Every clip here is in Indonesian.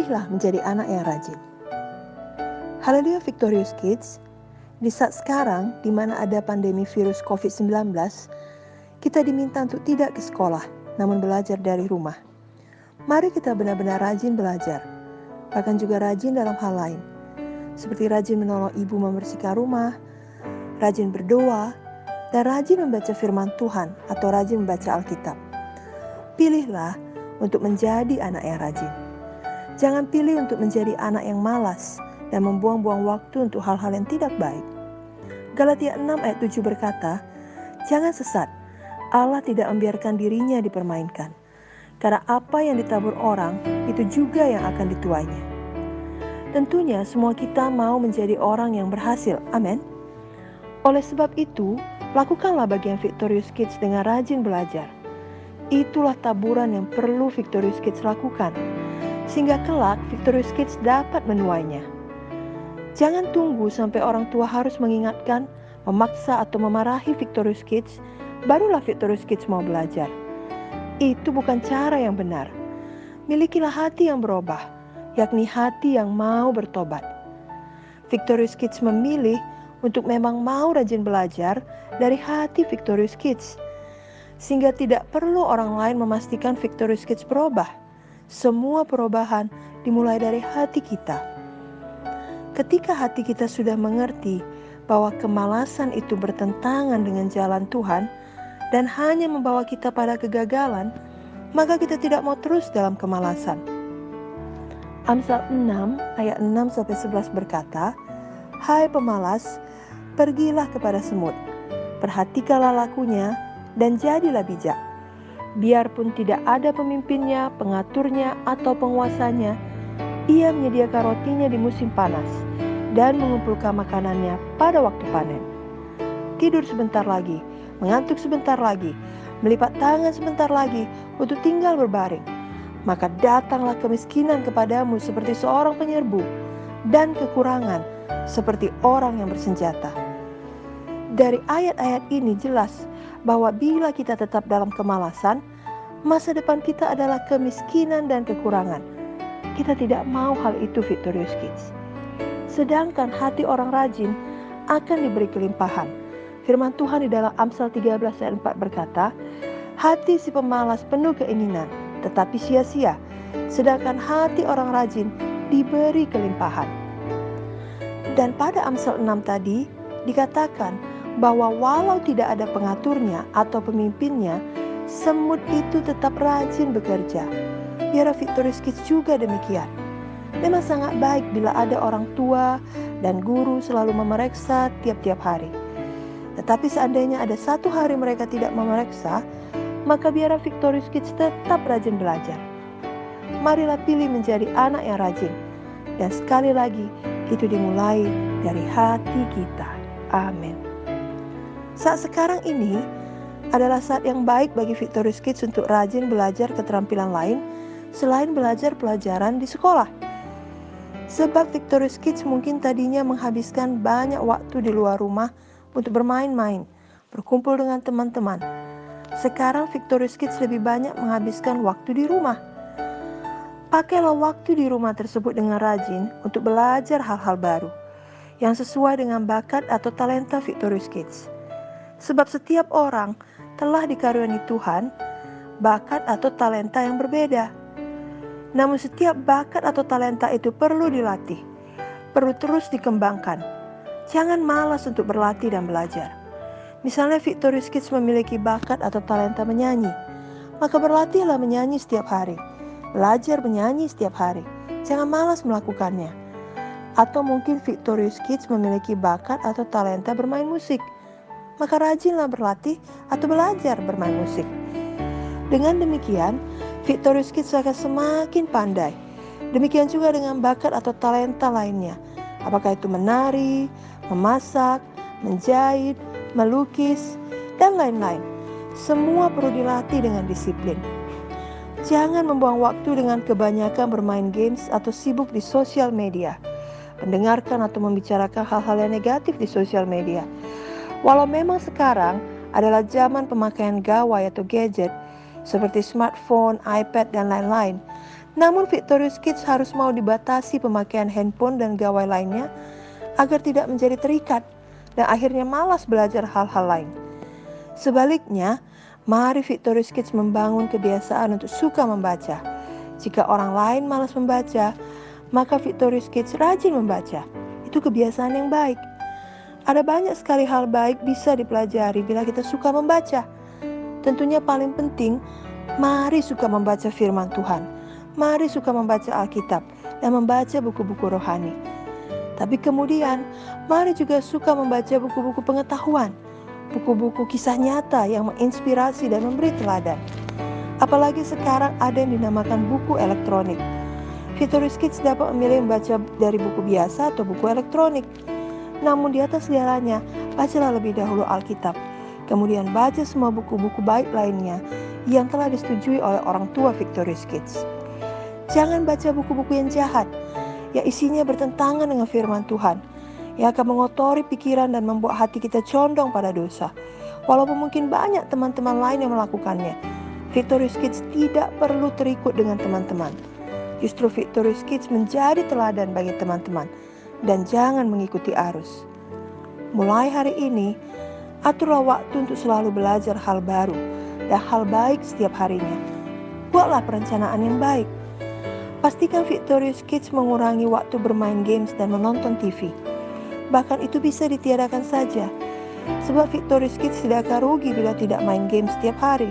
Pilihlah menjadi anak yang rajin. Haleluya Victorious Kids, di saat sekarang di mana ada pandemi virus COVID-19, kita diminta untuk tidak ke sekolah, namun belajar dari rumah. Mari kita benar-benar rajin belajar, bahkan juga rajin dalam hal lain, seperti rajin menolong ibu membersihkan rumah, rajin berdoa, dan rajin membaca firman Tuhan atau rajin membaca Alkitab. Pilihlah untuk menjadi anak yang rajin. Jangan pilih untuk menjadi anak yang malas dan membuang-buang waktu untuk hal-hal yang tidak baik. Galatia 6 ayat 7 berkata, "Jangan sesat, Allah tidak membiarkan dirinya dipermainkan. Karena apa yang ditabur orang, itu juga yang akan dituainya." Tentunya semua kita mau menjadi orang yang berhasil, amin. Oleh sebab itu, lakukanlah bagian Victorious Kids dengan rajin belajar. Itulah taburan yang perlu Victorious Kids lakukan, sehingga kelak Victorious Kids dapat menuainya. Jangan tunggu sampai orang tua harus mengingatkan, memaksa atau memarahi Victorious Kids, barulah Victorious Kids mau belajar. Itu bukan cara yang benar. Milikilah hati yang berubah, yakni hati yang mau bertobat. Victorious Kids memilih untuk memang mau rajin belajar dari hati Victorious Kids, sehingga tidak perlu orang lain memastikan Victorious Kids berubah. Semua perubahan dimulai dari hati kita. Ketika hati kita sudah mengerti bahwa kemalasan itu bertentangan dengan jalan Tuhan dan hanya membawa kita pada kegagalan, maka kita tidak mau terus dalam kemalasan. Amsal 6 ayat 6-11 berkata, "Hai pemalas, pergilah kepada semut, perhatikanlah lakunya, dan jadilah bijak. Biarpun tidak ada pemimpinnya, pengaturnya, atau penguasanya, ia menyediakan rotinya di musim panas, dan mengumpulkan makanannya pada waktu panen. Tidur sebentar lagi, mengantuk sebentar lagi, melipat tangan sebentar lagi untuk tinggal berbaring. Maka datanglah kemiskinan kepadamu seperti seorang penyerbu, dan kekurangan seperti orang yang bersenjata." Dari ayat-ayat ini jelas bahwa bila kita tetap dalam kemalasan, masa depan kita adalah kemiskinan dan kekurangan. Kita tidak mau hal itu Victorious Kids. Sedangkan hati orang rajin akan diberi kelimpahan. Firman Tuhan di dalam Amsal 13 ayat 4 berkata, "Hati si pemalas penuh keinginan, tetapi sia-sia. Sedangkan hati orang rajin diberi kelimpahan." Dan pada Amsal 6 tadi dikatakan bahwa walau tidak ada pengaturnya atau pemimpinnya, semut itu tetap rajin bekerja. Biar Victorious Kids juga demikian. Memang sangat baik bila ada orang tua dan guru selalu memeriksa tiap-tiap hari. Tetapi seandainya ada satu hari mereka tidak memeriksa, maka biar Victorious Kids tetap rajin belajar. Marilah pilih menjadi anak yang rajin. Dan sekali lagi, itu dimulai dari hati kita. Amin. Saat sekarang ini adalah saat yang baik bagi Victorious Kids untuk rajin belajar keterampilan lain selain belajar pelajaran di sekolah. Sebab Victorious Kids mungkin tadinya menghabiskan banyak waktu di luar rumah untuk bermain-main, berkumpul dengan teman-teman. Sekarang Victorious Kids lebih banyak menghabiskan waktu di rumah. Pakailah waktu di rumah tersebut dengan rajin untuk belajar hal-hal baru yang sesuai dengan bakat atau talenta Victorious Kids. Sebab setiap orang telah dikaruniai Tuhan bakat atau talenta yang berbeda. Namun setiap bakat atau talenta itu perlu dilatih, perlu terus dikembangkan. Jangan malas untuk berlatih dan belajar. Misalnya Victorious Kids memiliki bakat atau talenta menyanyi, maka berlatihlah menyanyi setiap hari. Belajar menyanyi setiap hari. Jangan malas melakukannya. Atau mungkin Victorious Kids memiliki bakat atau talenta bermain musik, maka rajinlah berlatih atau belajar bermain musik. Dengan demikian, Victorious Kids akan semakin pandai. Demikian juga dengan bakat atau talenta lainnya. Apakah itu menari, memasak, menjahit, melukis, dan lain-lain. Semua perlu dilatih dengan disiplin. Jangan membuang waktu dengan kebanyakan bermain games atau sibuk di sosial media, mendengarkan atau membicarakan hal-hal yang negatif di sosial media. Walau memang sekarang adalah zaman pemakaian gawai atau gadget seperti smartphone, iPad, dan lain-lain, Namun Victorious Kids harus mau dibatasi pemakaian handphone dan gawai lainnya agar tidak menjadi terikat dan akhirnya malas belajar hal-hal lain. Sebaliknya, mari Victorious Kids membangun kebiasaan untuk suka membaca. Jika orang lain malas membaca, maka Victorious Kids rajin membaca. Itu kebiasaan yang baik. Ada banyak sekali hal baik bisa dipelajari bila kita suka membaca. Tentunya paling penting, mari suka membaca firman Tuhan. Mari suka membaca Alkitab dan membaca buku-buku rohani. Tapi kemudian, mari juga suka membaca buku-buku pengetahuan. Buku-buku kisah nyata yang menginspirasi dan memberi teladan. Apalagi sekarang ada yang dinamakan buku elektronik. Victorious Kids dapat memilih membaca dari buku biasa atau buku elektronik. Namun di atas segalanya, bacalah lebih dahulu Alkitab. Kemudian baca semua buku-buku baik lainnya yang telah disetujui oleh orang tua Victorious Kids. Jangan baca buku-buku yang jahat, yang isinya bertentangan dengan firman Tuhan, yang akan mengotori pikiran dan membuat hati kita condong pada dosa. Walaupun mungkin banyak teman-teman lain yang melakukannya, Victorious Kids tidak perlu terikut dengan teman-teman. Justru Victorious Kids menjadi teladan bagi teman-teman dan jangan mengikuti arus. Mulai hari ini, aturlah waktu untuk selalu belajar hal baru dan hal baik setiap harinya. Buatlah perencanaan yang baik. Pastikan Victorious Kids mengurangi waktu bermain games dan menonton TV. Bahkan itu bisa ditiadakan saja. Sebab Victorious Kids tidak akan rugi bila tidak main game setiap hari.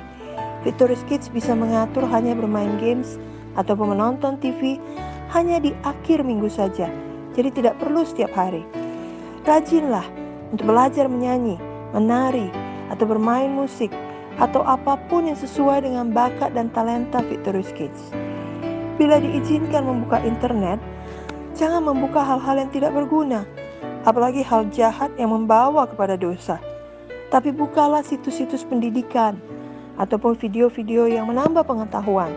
Victorious Kids bisa mengatur hanya bermain games ataupun menonton TV hanya di akhir minggu saja. Jadi tidak perlu setiap hari. Rajinlah untuk belajar menyanyi, menari, atau bermain musik, atau apapun yang sesuai dengan bakat dan talenta Victorious Kids. Bila diizinkan membuka internet, jangan membuka hal-hal yang tidak berguna, apalagi hal jahat yang membawa kepada dosa. Tapi bukalah situs-situs pendidikan ataupun video-video yang menambah pengetahuan.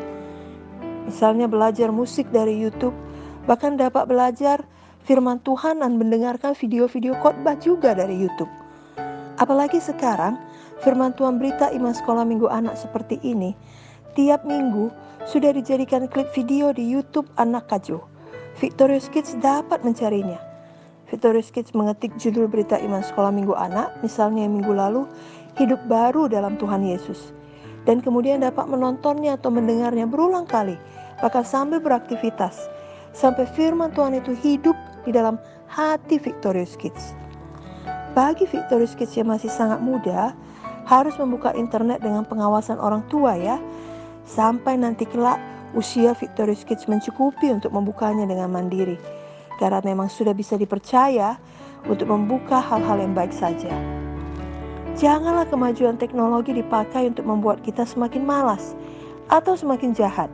Misalnya belajar musik dari YouTube, bahkan dapat belajar firman Tuhan dan mendengarkan video-video khotbah juga dari YouTube. Apalagi sekarang, firman Tuhan berita iman sekolah minggu anak seperti ini, tiap minggu sudah dijadikan klip video di YouTube anak Kajo. Victorious Kids dapat mencarinya. Victorious Kids mengetik judul berita iman sekolah minggu anak, misalnya minggu lalu, hidup baru dalam Tuhan Yesus. Dan kemudian dapat menontonnya atau mendengarnya berulang kali, bahkan sambil beraktivitas, sampai firman Tuhan itu hidup di dalam hati Victorious Kids. Bagi Victorious Kids yang masih sangat muda, harus membuka internet dengan pengawasan orang tua ya, sampai nanti kelak usia Victorious Kids mencukupi untuk membukanya dengan mandiri. Karena memang sudah bisa dipercaya untuk membuka hal-hal yang baik saja. Janganlah kemajuan teknologi dipakai untuk membuat kita semakin malas atau semakin jahat.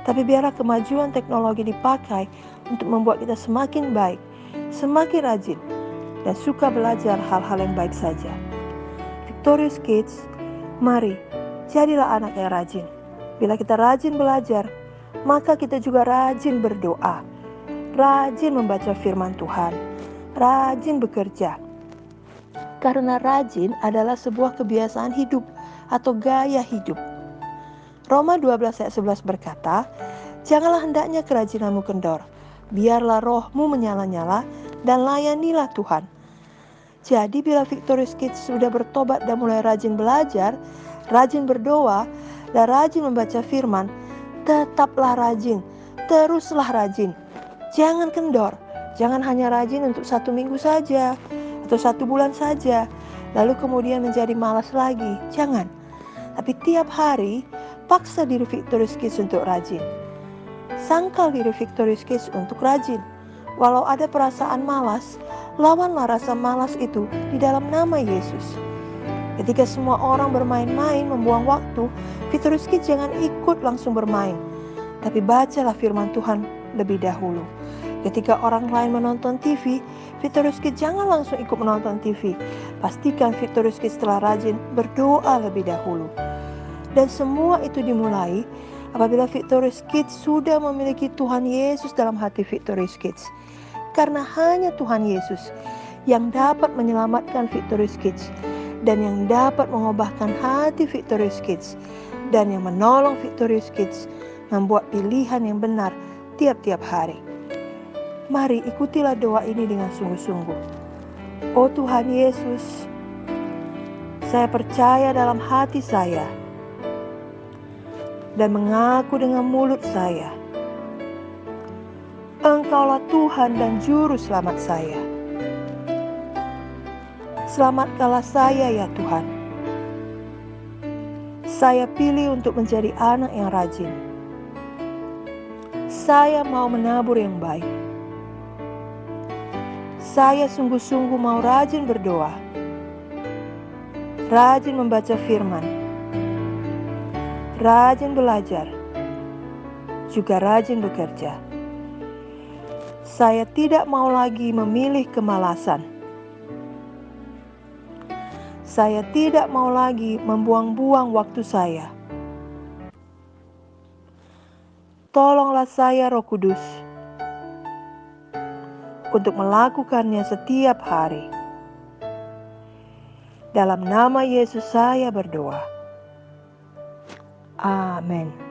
Tapi biarlah kemajuan teknologi dipakai untuk membuat kita semakin baik, semakin rajin, dan suka belajar hal-hal yang baik saja. Victorious Kids, mari jadilah anak yang rajin. Bila kita rajin belajar, maka kita juga rajin berdoa, rajin membaca firman Tuhan, rajin bekerja. Karena rajin adalah sebuah kebiasaan hidup atau gaya hidup. Roma 12 ayat 11 berkata, janganlah hendaknya kerajinanmu kendor, biarlah rohmu menyala-nyala dan layanilah Tuhan. Jadi bila Victorious Kids sudah bertobat dan mulai rajin belajar, rajin berdoa, dan rajin membaca firman, tetaplah rajin, teruslah rajin. Jangan kendor, jangan hanya rajin untuk 1 minggu saja, atau 1 bulan saja, lalu kemudian menjadi malas lagi. Jangan. Tapi tiap hari, paksa diri Victorious Kids untuk rajin. Sangkal diri Victorious Kids untuk rajin. Walau ada perasaan malas, lawanlah rasa malas itu di dalam nama Yesus. Ketika semua orang bermain-main membuang waktu, Victorious Kids jangan ikut langsung bermain. Tapi bacalah firman Tuhan lebih dahulu. Ketika orang lain menonton TV, Victorious Kids jangan langsung ikut menonton TV. Pastikan Victorious Kids telah rajin berdoa lebih dahulu. Dan semua itu dimulai apabila Victorious Kids sudah memiliki Tuhan Yesus dalam hati Victorious Kids. Karena hanya Tuhan Yesus yang dapat menyelamatkan Victorious Kids dan yang dapat mengubahkan hati Victorious Kids dan yang menolong Victorious Kids membuat pilihan yang benar tiap-tiap hari. Mari ikutilah doa ini dengan sungguh-sungguh. Oh Tuhan Yesus, saya percaya dalam hati saya dan mengaku dengan mulut saya, Engkaulah Tuhan dan Juru Selamat saya. Selamatkanlah saya ya Tuhan. Saya pilih untuk menjadi anak yang rajin. Saya mau menabur yang baik. Saya sungguh-sungguh mau rajin berdoa, rajin membaca firman, rajin belajar, juga rajin bekerja. Saya tidak mau lagi memilih kemalasan. Saya tidak mau lagi membuang-buang waktu saya. Tolonglah saya, Roh Kudus, untuk melakukannya setiap hari. Dalam nama Yesus saya berdoa. Amin.